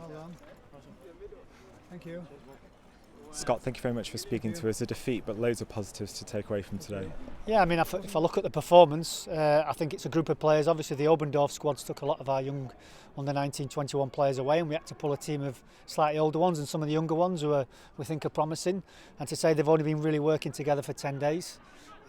Well done. Thank you. Scott, thank you very much for speaking to us. A defeat, but loads of positives to take away from today. Yeah, I mean, if I look at the performance, I think it's a group of players. Obviously, the Obendorf squads took a lot of our young under 19, 21 players away, and we had to pull a team of slightly older ones and some of the younger ones who we think are promising. And to say they've only been really working together for 10 days.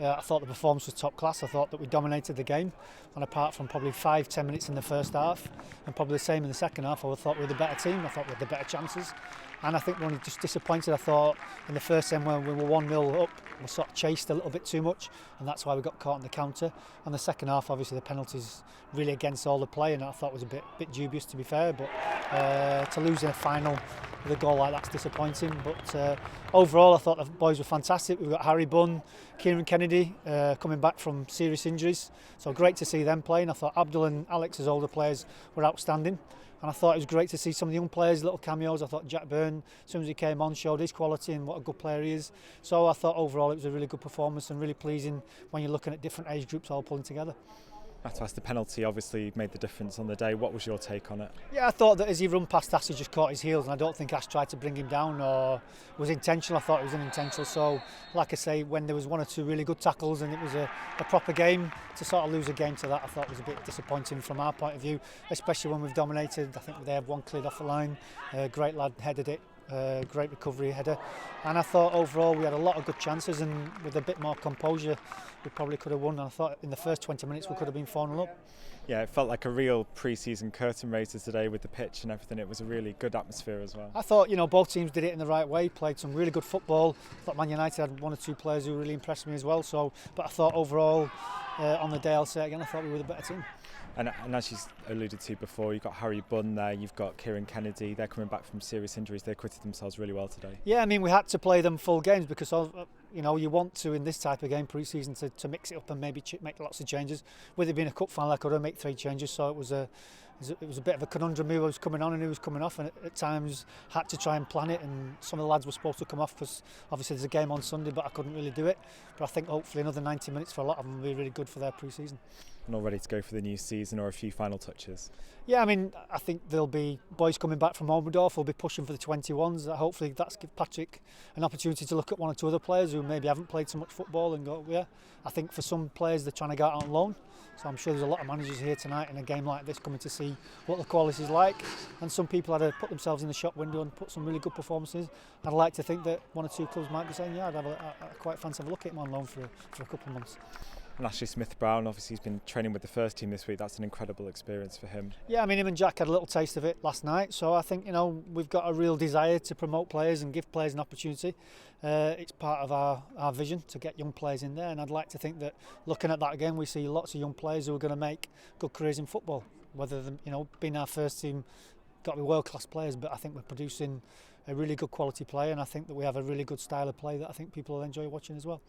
I thought the performance was top class. I thought that we dominated the game, and apart from probably 5-10 minutes in the first half and probably the same in the second half, I thought we were the better team. I thought we had the better chances, and I think we're only just disappointed. I thought in the first end when we were 1-0 up, we sort of chased a little bit too much, and that's why we got caught in the counter. And the second half, obviously the penalties really against all the play, and I thought was a bit dubious, to be fair. But to lose in a final with a goal like that's disappointing. But overall, I thought the boys were fantastic. We've got Harry Bunn, Kieran Kennedy coming back from serious injuries, so great to see them playing. I thought Abdul and Alex, as older players, were outstanding, and I thought it was great to see some of the young players, little cameos. I thought Jack Byrne, as soon as he came on, showed his quality and what a good player he is. So I thought overall it was a really good performance and really pleasing when you're looking at different age groups all pulling together. The penalty obviously made the difference on the day. What was your take on it? Yeah, I thought that as he run past Ash, he just caught his heels, and I don't think Ash tried to bring him down or was intentional. I thought it was unintentional. So, like I say, when there was one or two really good tackles and it was a proper game, to sort of lose a game to that, I thought was a bit disappointing from our point of view, especially when we've dominated. I think they had one cleared off the line. Great lad headed it. Great recovery header, and I thought overall we had a lot of good chances, and with a bit more composure we probably could have won. And I thought in the first 20 minutes we could have been 4-0 up. Yeah, it felt like a real pre-season curtain raiser today with the pitch and everything. It was a really good atmosphere as well. I thought, both teams did it in the right way, played some really good football. I thought Man United had one or two players who really impressed me as well. But I thought overall, on the day, I'll say it again, I thought we were the better team. And as you alluded to before, you've got Harry Bunn there, you've got Kieran Kennedy. They're coming back from serious injuries. They acquitted themselves really well today. Yeah, I mean, we had to play them full games because you want to, in this type of game, pre-season, to mix it up and maybe make lots of changes. With it being a cup final, I could have made 3 changes, so it was a bit of a conundrum who was coming on and who was coming off, and at times had to try and plan it, and some of the lads were supposed to come off because obviously there's a game on Sunday, but I couldn't really do it. But I think hopefully another 90 minutes for a lot of them will be really good for their pre-season. And all ready to go for the new season, or a few final touches? Yeah, I mean, I think there'll be boys coming back from Obendorf who'll be pushing for the 21s. Hopefully that's give Patrick an opportunity to look at one or two other players who maybe haven't played so much football and go, yeah. I think for some players they're trying to go out on loan. So I'm sure there's a lot of managers here tonight in a game like this coming to see what the quality is like. And some people had to put themselves in the shop window and put some really good performances. I'd like to think that one or two clubs might be saying, yeah, I'd quite fancy have a look at him on loan for a couple of months. And Ashley Smith-Brown, obviously he's been training with the first team this week. That's an incredible experience for him. Yeah, I mean, him and Jack had a little taste of it last night. So I think, we've got a real desire to promote players and give players an opportunity. It's part of our vision to get young players in there. And I'd like to think that looking at that again, we see lots of young players who are going to make good careers in football. Whether them, being our first team, got to be world-class players, but I think we're producing a really good quality player, and I think that we have a really good style of play that I think people will enjoy watching as well.